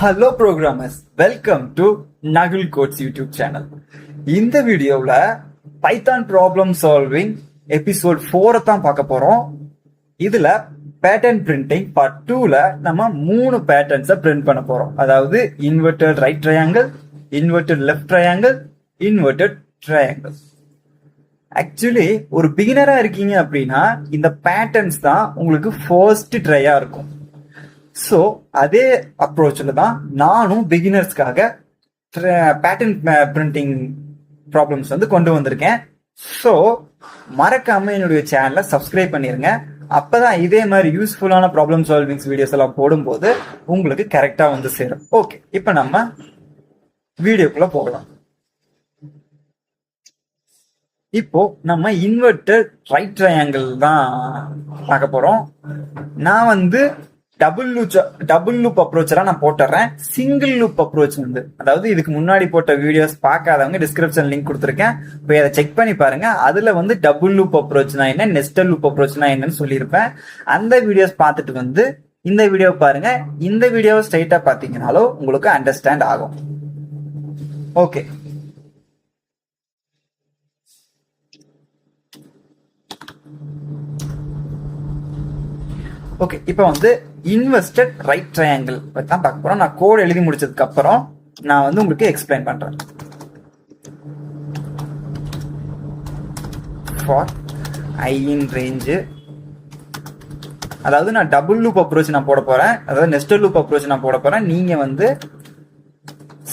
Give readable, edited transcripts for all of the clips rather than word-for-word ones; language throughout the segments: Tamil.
Hello programmers, welcome to Nakul codes YouTube channel. இந்த வீடியோவில் பைத்தான் ப்ராப்ளம் சால்விங் எபிசோட் 4 தான் பார்க்க போறோம். இதுல பேட்டர்ன் பிரிண்டிங் பார்ட் 2ல நம்ம 3 பேட்டர்ன்ஸை பிரிண்ட் பண்ண போறோம். அதாவது inverted right triangle, inverted left triangle, inverted triangle. Actually ஒரு பிகினரா இருக்கீங்க அப்படின்னா இந்த பேட்டர்ன்ஸ் தான் உங்களுக்கு ஃபர்ஸ்ட் ட்ரையா இருக்கும். ஸோ அதே அப்ரோச்சில் தான் நானும் பிகினர்ஸ்க்காக பேட்டர்ன் பிரிண்டிங் ப்ராப்ளம்ஸ் வந்து கொண்டு வந்திருக்கேன். ஸோ மறக்காம என்னுடைய சேனலை சப்ஸ்கிரைப் பண்ணிருங்க. அப்பதான் இதே மாதிரி யூஸ்ஃபுல்லான ப்ராப்ளம் சால்விங்ஸ் வீடியோஸ் எல்லாம் போடும்போது உங்களுக்கு கரெக்டா வந்து சேரும். ஓகே, இப்போ நம்ம வீடியோக்குள்ள போகலாம். இப்போ நம்ம இன்வெர்டட் ரைட் ட்ரையாங்கிள் தான் பார்க்க போறோம். நான் வந்து டபுள் லூப் அப்ரோச்சரா நான் போட்டுறேன். சிங்கிள் லூப் அப்ரோச் வந்து, அதாவது இதுக்கு முன்னாடி போட்ட வீடியோஸ் பார்க்காதவங்க டிஸ்கிரிப்ஷன் லிங்க் கொடுத்துருக்கேன், போய் அதை செக் பண்ணி பாருங்க. அதுல வந்து டபுள் லூப் அப்ரோச்னா என்ன, நெஸ்டட் லூப் அப்ரோச்னா என்னன்னு சொல்லியிருப்பேன். அந்த வீடியோஸ் பார்த்துட்டு வந்து இந்த வீடியோ பாருங்க. இந்த வீடியோவை ஸ்ட்ரைட்டா பார்த்தீங்கன்னாலும் உங்களுக்கு அண்டர்ஸ்டாண்ட் ஆகும். ஓகே, ஓகே இப்போ வந்து இன்வெர்டட் ரைட் ட்ரையாங்கிள் தான் பார்க்க போறோம். நான் கோட் எழுதி முடிச்சதுக்கு அப்புறம் நான் வந்து உங்களுக்கு எக்ஸ்பிளைன் பண்றேன். ஃபார் ஐ இன் ரேஞ்சு, அதாவது நான் டபுள் லூப் அப்ரோச் நான் போட போறேன், அதாவது நெஸ்டட் லூப் அப்ரோச் நான் போட போறேன். நீங்க வந்து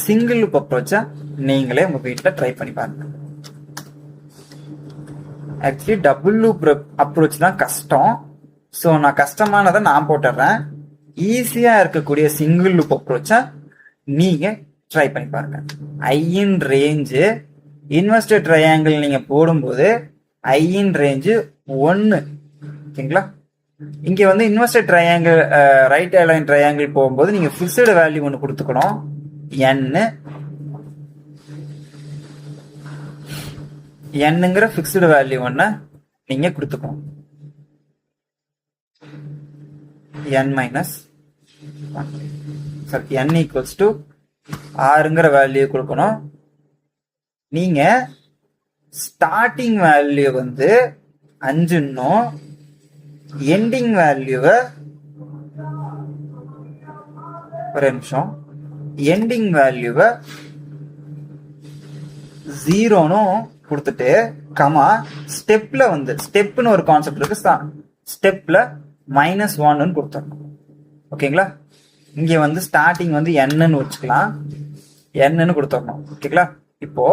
சிங்கிள் லூப் அப்ரோச்சா நீங்களே உங்க வீட்டில் ட்ரை பண்ணி பாருங்க. ஆக்சுவலி டபுள் லூப் அப்ரோச் தான் கஷ்டம். ஸோ நான் கஷ்டமானதை நான் போட்டுடுறேன். ஈஸியா இருக்கக்கூடிய சிங்கிள் லூப் அப்ரோச்சா நீங்க ட்ரை பண்ணி பாருங்க. ஐயின் ரேஞ்சு இன்வெர்டட் ட்ரையாங்கிள் நீங்க போடும்போது ஐயின் ரேஞ்சு 1. ஓகேங்களா? இங்க வந்து inverted triangle right align triangle போகும்போது நீங்க ஃபிக்ஸ்டு வேல்யூ ஒன்று கொடுத்துக்கணும். என்னங்கிற ஃபிக்ஸ்டு வேல்யூ ஒன்று நீங்க கொடுத்துக்கணும். n minus 1, n equals to 6ங்கிற வேல்யூ கொடுக்கணும். நீங்க ஸ்டார்டிங் வேல்யூ வந்து 5ன்னும் எண்டிங் வேல்யூவை ஒரு நிமிஷம் எண்டிங் வேல்யூவை 0ன்னு கொடுத்துட்டு கமா ஸ்டெப்ல வந்து ஸ்டெப்னு ஒரு கான்செப்ட் இருக்கு, ஸ்டெப்ல -1 கொடுத்துடணும். ஓகேங்களா? இங்க வந்து ஸ்டார்டிங் வந்து என்னன்னு வச்சுக்கலாம், என்னன்னு கொடுத்துடணும். ஓகேங்களா? இப்போ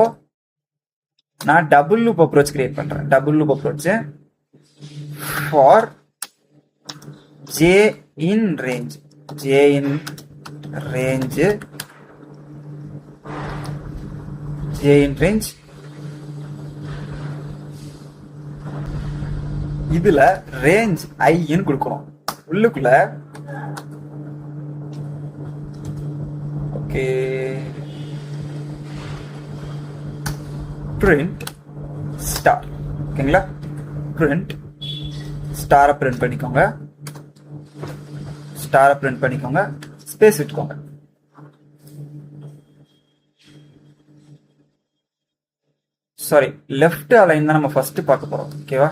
நான் டபுள் லூப் அப்ரோச் கிரியேட் பண்றேன். Double loop approach for j in range, இதுல ரேஞ்ச் ஐன்னு கொடுக்கணும் உள்ளுக்குள்ள. Okay, print star. ஓகேங்களா? பிரிண்ட் ஸ்டாரை பிரிண்ட் பண்ணிக்கோங்க, ஸ்பேஸ் விட்டுக்கோங்க. சாரி, லெஃப்ட் அலைன் தான் நம்ம ஃபர்ஸ்ட் பார்க்க போறோம். ஓகேவா?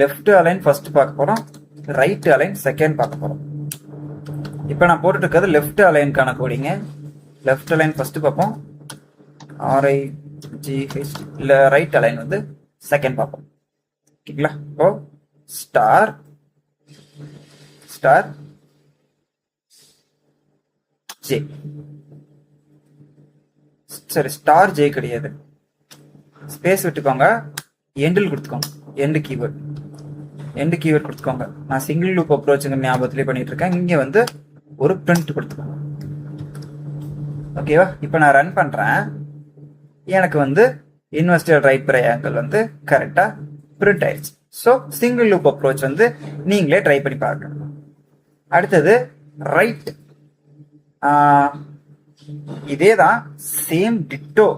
லெஃப்ட் அலைன் ஃபர்ஸ்ட் பார்க்க போறோம், ரைட் அலைன் செகண்ட் பார்க்க போறோம். இப்போ நான் போட்டுட்டு இருக்கிறது லெஃப்ட் அலைனுக்கான கோடிங்க. லெஃப்ட் அலைன் ஃபர்ஸ்ட் பார்ப்போம், RIGH. இல்ல ரைட் அலைன் வந்து செகண்ட் பார்ப்போம். ஓகேங்களா? இப்போ ஸ்டார் ஜே, சரி ஸ்டார் ஜே கிடையாது, ஸ்பேஸ் விட்டுக்கோங்க, எண்டில் கொடுத்துக்கோங்க, எண்டு கீவேர்ட் கொடுத்துக்கோங்க. நான் சிங்கிள் லூப் அப்ரோச்சுங்க ஞாபகத்திலே பண்ணிட்டு இருக்கேன். இங்க வந்து ஒரு பிரிண்ட் கொடுத்துக்கோங்க. ஓகேவா? இப்போ நான் ரன் பண்றேன். எனக்கு வந்து இன்வெர்டட் ரைட் ட்ரையாங்கிள் வந்து கரெக்டா பிரிண்ட் ஆயிடுச்சு. ஸோ சிங்கிள் லூப் அப்ரோச் வந்து நீங்களே ட்ரை பண்ணி பாருங்க. அடுத்தது ரைட், இதே தான் சேம் டிட்டோ.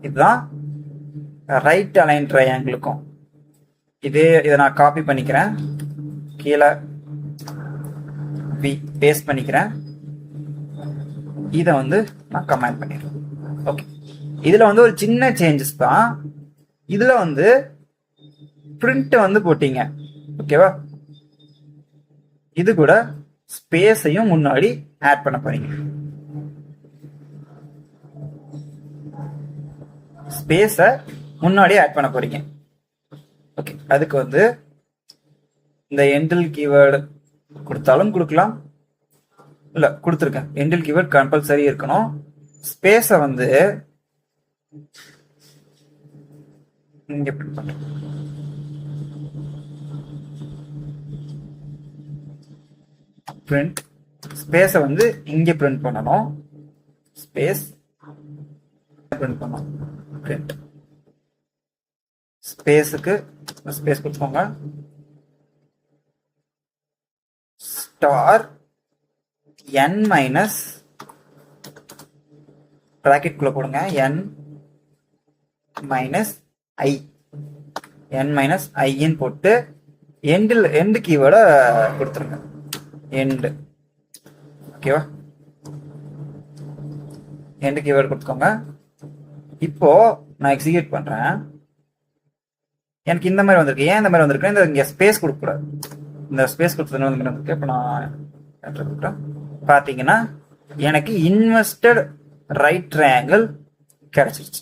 இதுதான் ரைட் அலைன் ட்ரையாங்கிளுக்கும் இதை நான் காப்பி பண்ணிக்கிறேன், கீழே பேஸ்ட் பண்ணிக்கிறேன். இதை வந்து நான் கமெண்ட் பண்ணிடுறேன். ஓகே, இதுல வந்து ஒரு சின்ன சேஞ்சஸ் தான். இதுல வந்து பிரிண்ட் வந்து போட்டீங்க, ஓகேவா? இது கூட ஸ்பேஸையும் முன்னாடி ஆட் பண்ண போறீங்க. ஸ்பேஸை முன்னாடி ஆட் பண்ண போறீங்க. ஓகே, அதுக்கு வந்து இந்த எண்டில் கீவேர்டு கொடுத்தாலும் கொடுக்கலாம், இல்ல கொடுத்துருக்கேன். எண்டில் கீவேர்ட் கம்பல்சரி இருக்கணும். ஸ்பேஸை வந்து இங்க பிரிண்ட் பண்றேன். பிரிண்ட் ஸ்பேஸை வந்து இங்க பிரிண்ட் பண்ணணும். ஸ்பேஸ் பிரிண்ட் பண்ணணும். பிரிண்ட் ஸ்பேஸுக்கு ஸ்பேஸ் கொடுத்துக்கோங்க. ஸ்டார் n மைனஸ் பிராக்கெட் குள்ள போடுங்க. n மைனஸ் ஐ, n மைனஸ் ஐன்னு போட்டு எண்டு கீவேர்டை கொடுத்துருங்க. எண்டு, ஓகேவா? எண்டு கீவேர்டு கொடுத்துக்கோங்க. இப்போ நான் எக்ஸிக்யூட் பண்றேன். எனக்கு இந்த மாதிரி வந்திருக்கு. ஏன் இந்த மாதிரி வந்திருக்கு? இந்த இங்க ஸ்பேஸ் கொடுக்க கூடாது. இந்த ஸ்பேஸ் கொடுத்தது வந்திருக்கு. இப்போ நான் பாத்தீங்கன்னா எனக்கு இன்வெஸ்டட் ரைட் ட்ரையாங்கிள் கிடைச்சிருச்சு.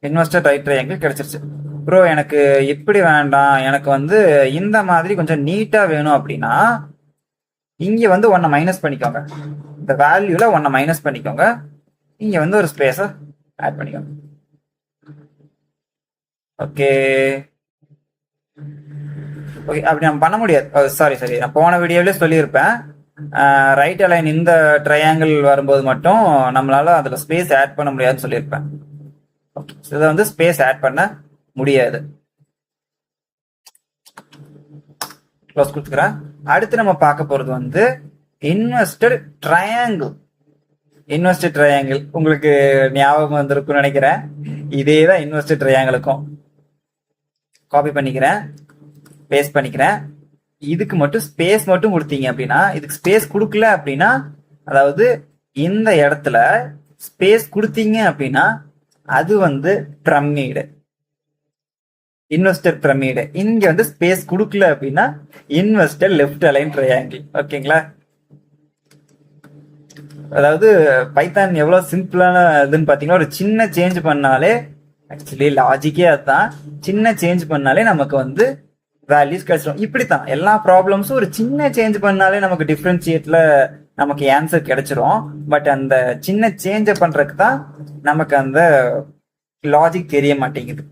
இன்வெஸ்டட் ரைட் ட்ரையாங்கிள் கிடைச்சிருச்சு. ப்ரோ எனக்கு இப்படி வேண்டாம், எனக்கு வந்து இந்த மாதிரி கொஞ்சம் நீட்டா வேணும் அப்படின்னா இங்க வந்து ஒன்னை மைனஸ் பண்ணிக்கோங்க. இந்த வேல்யூல ஒன்னை மைனஸ் பண்ணிக்கோங்க. இங்க வந்து ஒரு ஸ்பேஸ ஆட் பண்ணிக்கோங்க. ஓகே ஓகே, அப்படி நம்ம பண்ண முடியாது. சாரி, நான் போன வீடியோவிலே சொல்லியிருப்பேன். ரைட் அலைன் இந்த ட்ரையாங்கிள் வரும்போது மட்டும் நம்மளால அதுல ஸ்பேஸ் ஆட் பண்ண முடியாதுன்னு சொல்லியிருப்பேன். ஓகே, இதை வந்து ஸ்பேஸ் ஆட் பண்ண முடியாது. க்ளோஸ் கொடுத்துக்கிறேன். அடுத்து நம்ம பார்க்க போறது வந்து இன்வெஸ்டட் ட்ரையாங்கிள். இன்வெஸ்டட் ட்ரையாங்கிள் உங்களுக்கு ஞாபகம் வந்திருக்கும்னு நினைக்கிறேன். இதே தான் இன்வெஸ்டட் ட்ரையாங்கிளுக்கும். காப்பி பண்ணிக்கிறேன், பேஸ்ட் பண்ணிக்கிறேன். இதுக்கு மட்டும் ஸ்பேஸ் மட்டும் கொடுத்தீங்க அப்படின்னா, இதுக்கு ஸ்பேஸ் கொடுக்கல அப்படின்னா, அதாவது இந்த இடத்துல ஸ்பேஸ் கொடுத்தீங்க அப்படின்னா அது வந்து பிரமிடு, இன்வெஸ்டர் பிரமிடு. இங்க வந்து ஸ்பேஸ் கொடுக்கல அப்படின்னா இன்வெஸ்டர் லெஃப்ட் அலைன் ட்ரையாங்கிள். ஓகேங்களா? அதாவது பைத்தான் எவ்வளவு சிம்பிளான இதுன்னு பாத்தீங்கன்னா, ஒரு சின்ன சேஞ்ச் பண்ணாலே, ஆக்சுவலி லாஜிக்கே அதுதான், சின்ன சேஞ்ச் பண்ணாலே நமக்கு வந்து வேல்யூஸ் கிடைச்சிடும். இப்படித்தான் எல்லா ப்ராப்ளம்ஸும் ஒரு சின்ன சேஞ்ச் பண்ணாலே நமக்கு டிஃபரன்ஷியேட்ல நமக்கு ஆன்சர் கிடைச்சிரும். பட் அந்த சின்ன சேஞ்ச பண்றதுக்கு தான் நமக்கு அந்த லாஜிக் தெரிய மாட்டேங்குது.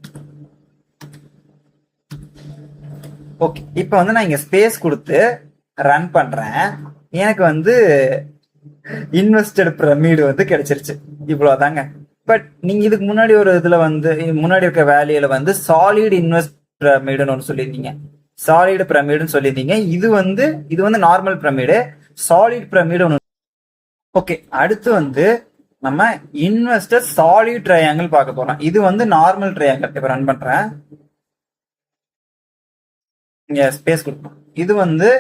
ஓகே, இப்போ வந்து நான் இங்க ஸ்பேஸ் கொடுத்து ரன் பண்றேன். எனக்கு வந்து இன்வெஸ்டட் பிரமிடு வந்து கிடைச்சிருச்சு. இவ்வளவுதாங்க. பட் நீங்க இதுக்கு முன்னாடி ஒரு இதுல வந்து முன்னாடி இருக்க வேல்யூல வந்து சாலிட் இன்வெஸ்ட் பிரமிடுன்னு ஒன்று சொல்லியிருந்தீங்க, சாலிட் பிரமிடுன்னு சொல்லியிருந்தீங்க. இது வந்து நார்மல் பிரமிடு, சாலிட் பிரமிடு ஒன்று. ஓகே, அடுத்து வந்து நம்ம இன்வெஸ்டர் சாலிட் ட்ரையாங்கிள் பார்க்க போறோம். இது வந்து நார்மல் ட்ரையாங்கிள். இப்ப ரன் பண்றேன், இங்க ஸ்பேஸ் கொடுப்போம். இது வந்து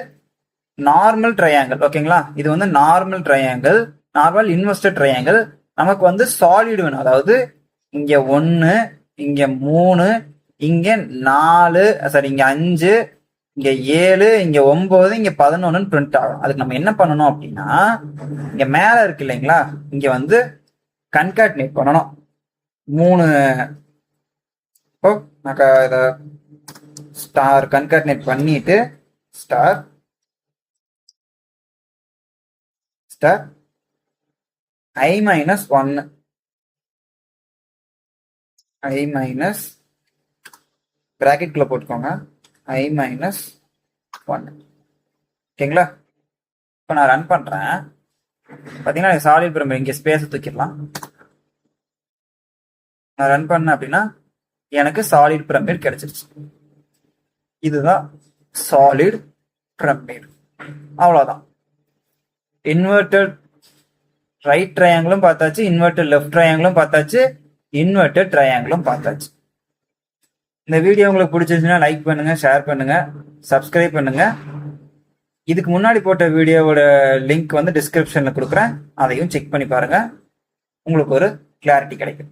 நார்மல் ட்ரையாங்கிள். ஓகேங்களா? இது வந்து normal triangle, normal investor triangle. நமக்கு வந்து சாலிட் வேணும். அதாவது இங்க 1, இங்க 3, இங்க 4, சாரி இங்க 5, இங்க 7, இங்க 9, இங்க 11 பிரிண்ட் ஆகும். அதுக்கு நம்ம என்ன பண்ணணும் அப்படின்னா, இங்க மேல இருக்கு இல்லைங்களா, இங்க வந்து கன்காட்னேட் பண்ணணும் 3. இத ஸ்டார் கன்காட்னேட் பண்ணிட்டு star star i minus 1, i minus bracket குள்ள போட்டுக்கோங்க, i minus 1. ஓகேங்களா? இப்போ நான் ரன் பண்றேன். பாத்தீங்கன்னா சாலிட் பிரமிட், இங்க ஸ்பேஸ் தூக்கிடலாம். நான் ரன் பண்ணேன் அப்படின்னா எனக்கு சாலிட் பிரமிட் கிடைச்சிருச்சு. இதுதான் சாலிட் பிரமிட். அவ்வளவுதான். இன்வெர்டட் ரைட் ட்ரையாங்கிளும் பார்த்தாச்சு, இன்வெர்டட் லெஃப்ட் ட்ரையாங்கிளும் பார்த்தாச்சு, இன்வெர்டட் ட்ரையாங்கிளும் பார்த்தாச்சு. இந்த வீடியோ உங்களுக்கு பிடிச்சிருச்சுன்னா லைக் பண்ணுங்க, ஷேர் பண்ணுங்க, சப்ஸ்கிரைப் பண்ணுங்க. இதுக்கு முன்னாடி போட்ட வீடியோவோட லிங்க் வந்து டிஸ்கிரிப்ஷன்ல கொடுக்குறேன், அதையும் செக் பண்ணி பாருங்க, உங்களுக்கு ஒரு கிளாரிட்டி கிடைக்கும்.